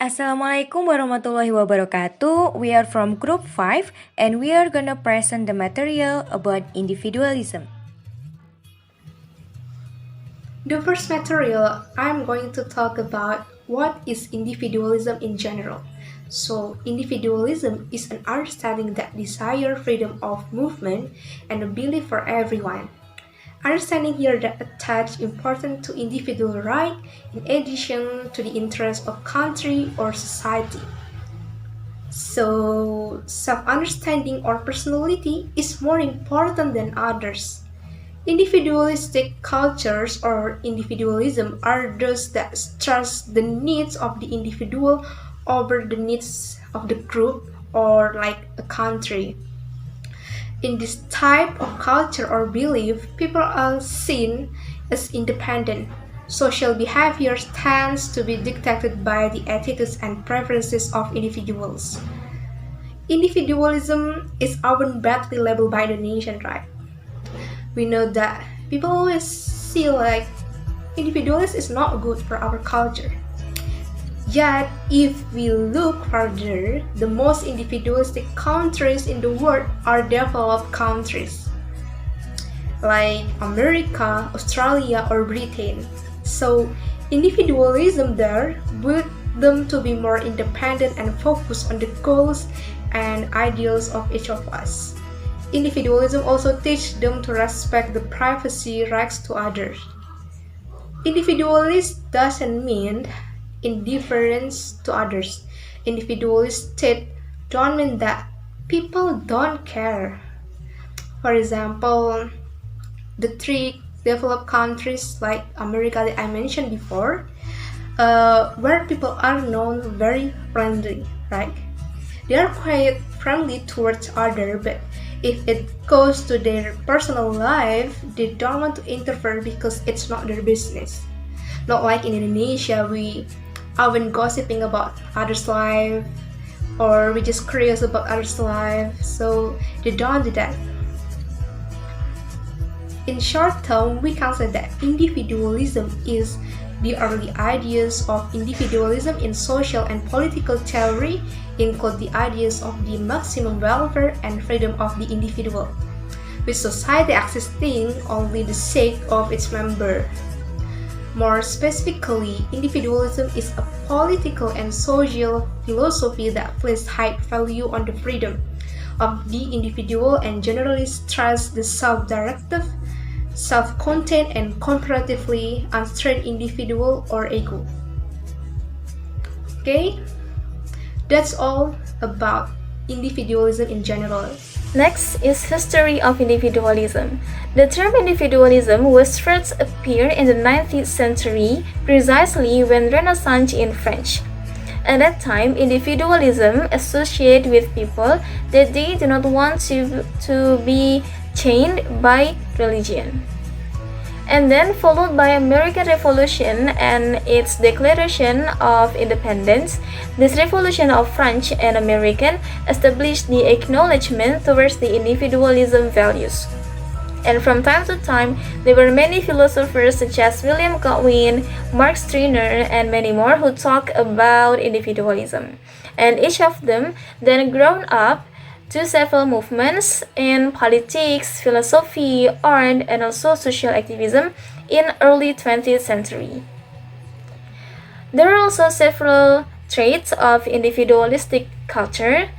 Assalamualaikum warahmatullahi wabarakatuh. We are from group 5 and we are gonna present the material about individualism. The first material, I'm going to talk about what is individualism in general. So, individualism is an understanding that desire freedom of movement and a belief for everyone. Understanding here that attach importance to individual right in addition to the interest of country or society. So, self-understanding or personality is more important than others. Individualistic cultures or individualism are those that stress the needs of the individual over the needs of the group or like a country. In this type of culture or belief, people are seen as independent. Social behavior tends to be dictated by the attitudes and preferences of individuals. Individualism is often badly labeled by the nation, right? We know that people always see like individualism is not good for our culture. Yet, if we look further, the most individualistic countries in the world are developed countries like America, Australia, or Britain. So, individualism there would them to be more independent and focus on the goals and ideals of each of us. Individualism also teaches them to respect the privacy rights to others. Individualist doesn't mean indifference to others. Individualist state don't mean that people don't care. For example, the three developed countries like America that I mentioned before, where people are known very friendly, right? They are quite friendly towards others, but if it goes to their personal life, they don't want to interfere because it's not their business. Not like in Indonesia, we often gossiping about others' life, or we just curious about others' life, so they don't do that. In short term, we can say that individualism is the early ideas of individualism in social and political theory include the ideas of the maximum welfare and freedom of the individual, with society existing only the sake of its member. More specifically, individualism is a political and social philosophy that places high value on the freedom of the individual and generally stresses the self-directive, self-contained, and comparatively unstrained individual or ego. Okay, that's all about individualism in general. Next is history of individualism. The term individualism was first appeared in the 19th century, precisely when Renaissance in French. At that time, individualism associated with people that they do not want to be chained by religion. And then followed by American Revolution and its Declaration of Independence. This revolution of French and American established the acknowledgement towards the individualism values. And from time to time, there were many philosophers such as William Godwin, Mark Stirner, and many more who talk about individualism. And each of them then grown up to several movements in politics, philosophy, art, and also social activism in early 20th century. There are also several traits of individualistic culture.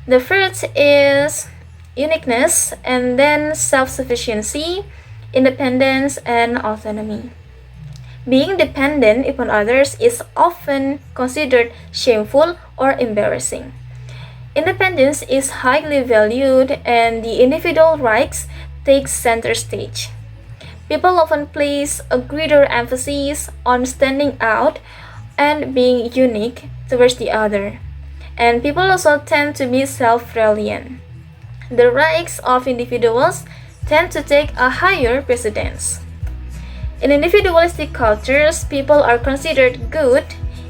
The first is uniqueness, and then self-sufficiency, independence, and autonomy. Being dependent upon others is often considered shameful or embarrassing. Independence is highly valued and the individual rights take center stage. People often place a greater emphasis on standing out and being unique towards the other. And people also tend to be self-reliant. The rights of individuals tend to take a higher precedence. In individualistic cultures, people are considered good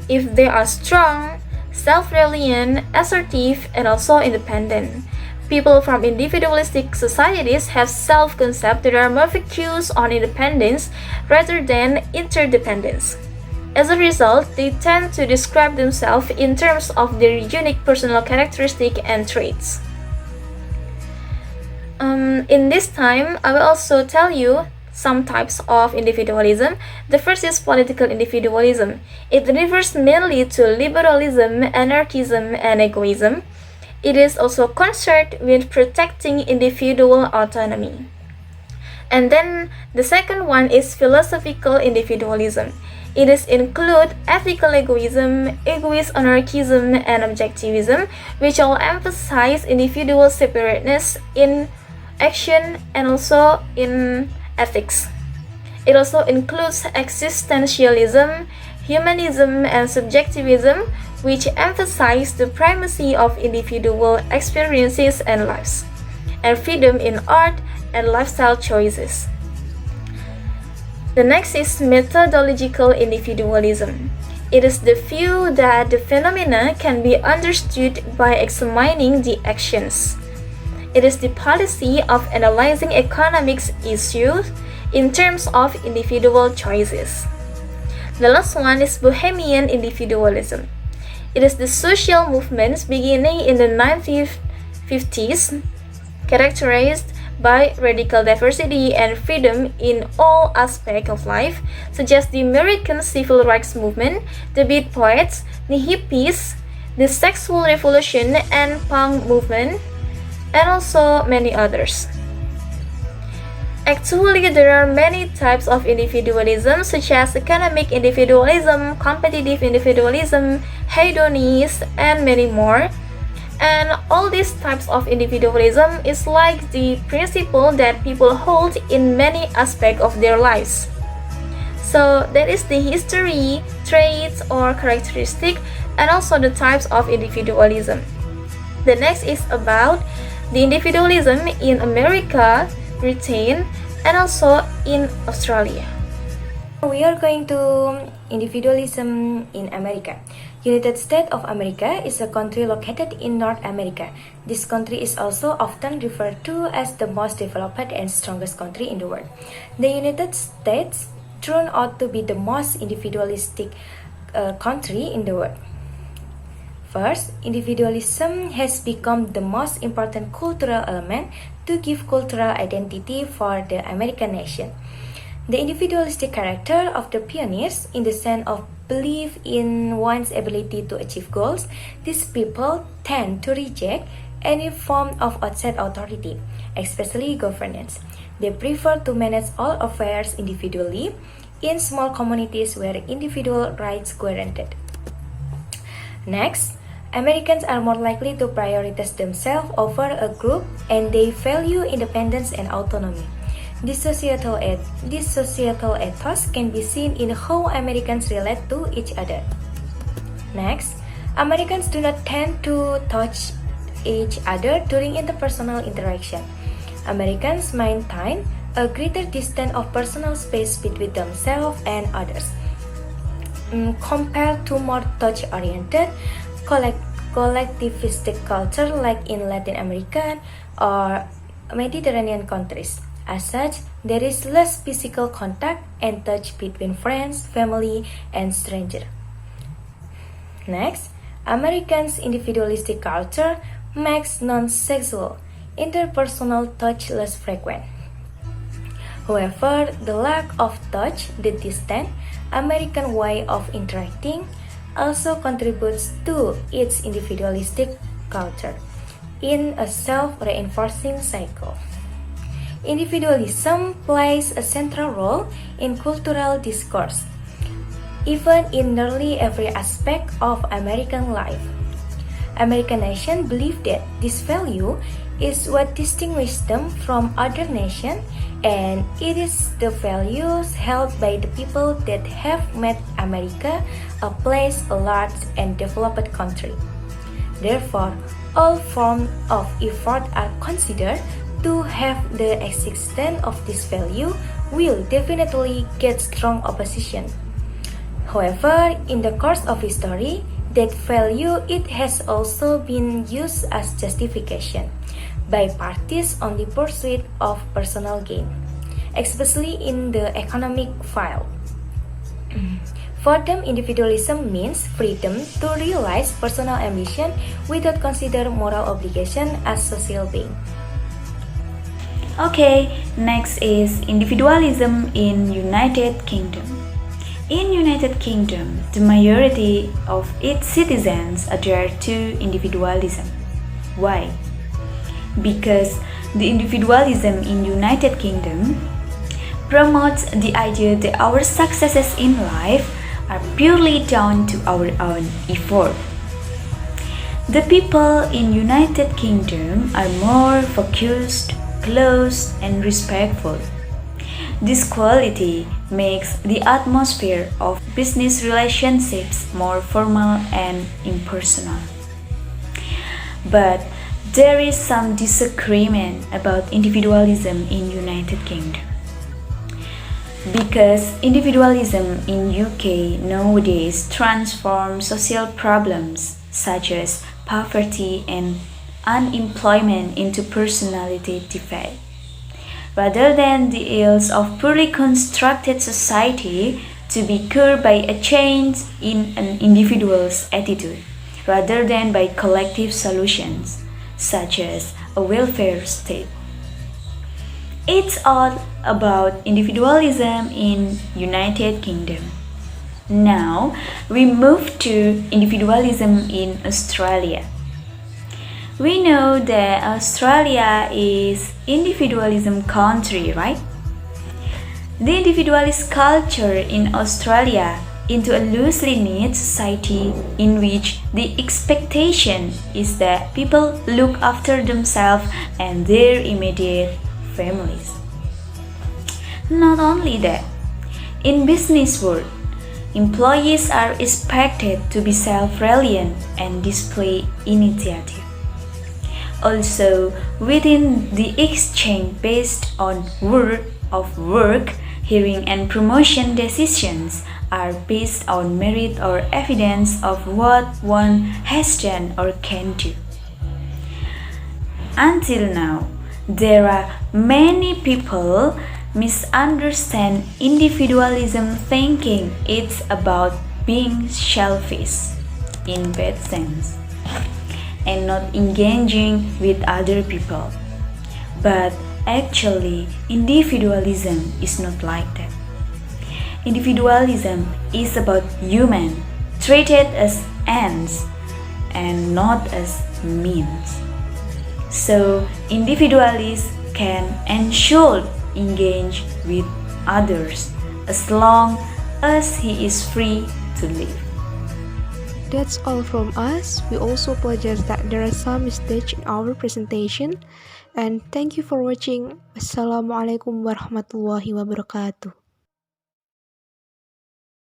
if they are strong, self-reliant, assertive, and also independent. People from individualistic societies have self-concept that are more focused on independence rather than interdependence. As a result, they tend to describe themselves in terms of their unique personal characteristics and traits. In this time, I will also tell you some types of individualism. The first is political individualism. It refers mainly to liberalism, anarchism, and egoism. It is also concerned with protecting individual autonomy. And then the second one is philosophical individualism. It is include ethical egoism, egoist anarchism, and objectivism, which all emphasize individual separateness in action and also in ethics. It also includes existentialism, humanism, and subjectivism, which emphasize the primacy of individual experiences and lives, and freedom in art and lifestyle choices. The next is methodological individualism. It is the view that the phenomena can be understood by examining the actions. It is the policy of analyzing economics issues in terms of individual choices. The last one is Bohemian individualism. It is the social movements beginning in the 1950s, characterized by radical diversity and freedom in all aspects of life, such as the American Civil Rights Movement, the Beat Poets, the Hippies, the Sexual Revolution and Punk Movement, and also many others. Actually, there are many types of individualism, such as economic individualism, competitive individualism, hedonist, and many more. And all these types of individualism is like the principle that people hold in many aspects of their lives. So that is the history, traits or characteristic, and also the types of individualism. The next is about the individualism in America, Britain, and also in Australia. We are going to individualism in America. United States of America is a country located in North America. This country is also often referred to as the most developed and strongest country in the world. The United States turned out to be the most individualistic country in the world. First, individualism has become the most important cultural element to give cultural identity for the American nation. The individualistic character of the pioneers, in the sense of belief in one's ability to achieve goals, these people tend to reject any form of outside authority, especially governance. They prefer to manage all affairs individually in small communities where individual rights guaranteed. Next, Americans are more likely to prioritize themselves over a group, and they value independence and autonomy. This societal ethos can be seen in how Americans relate to each other. Next, Americans do not tend to touch each other during interpersonal interaction. Americans maintain a greater distance of personal space between themselves and others, compared to more touch-oriented, collectivistic culture like in Latin American or Mediterranean countries. As such, there is less physical contact and touch between friends, family, and strangers. Next, Americans' individualistic culture makes non-sexual, interpersonal touch less frequent. However, the lack of touch, the distant American way of interacting, also contributes to its individualistic culture in a self-reinforcing cycle. Individualism plays a central role in cultural discourse, even in nearly every aspect of American life. American nations believe that this value is what distinguishes them from other nations, and it is the values held by the people that have made America a place, a large and developed country. Therefore, all forms of effort are considered to have the existence of this value will definitely get strong opposition. However, in the course of history, that value it has also been used as justification by parties on the pursuit of personal gain, especially in the economic field. For them, individualism means freedom to realize personal ambition without consider moral obligation as social being. Okay, next is individualism in United Kingdom. In United Kingdom, the majority of its citizens adhere to individualism. Why? Because the individualism in United Kingdom promotes the idea that our successes in life are purely down to our own effort. The people in United Kingdom are more focused, close, and respectful. This quality makes the atmosphere of business relationships more formal and impersonal. But there is some disagreement about individualism in United Kingdom. Because individualism in UK nowadays transforms social problems such as poverty and unemployment into personality defect. Rather than the ills of poorly constructed society to be cured by a change in an individual's attitude, rather than by collective solutions, such as a welfare state. It's all about individualism in United Kingdom. Now we move to individualism in Australia. We know that Australia is individualism country, right? The individualist culture in Australia into a loosely knit society in which the expectation is that people look after themselves and their immediate families. Not only that, in business world, employees are expected to be self-reliant and display initiative. Also, within the exchange based on word of work, hiring and promotion decisions are based on merit or evidence of what one has done or can do. Until now, there are many people misunderstand individualism thinking it's about being selfish in bad sense and not engaging with other people. But actually, individualism is not like that. Individualism is about human, treated as ends and not as means. So, individualists can and should engage with others as long as he is free to live. That's all from us. We also apologize that there are some mistakes in our presentation. And thank you for watching. Wassalamualaikum warahmatullahi wabarakatuh.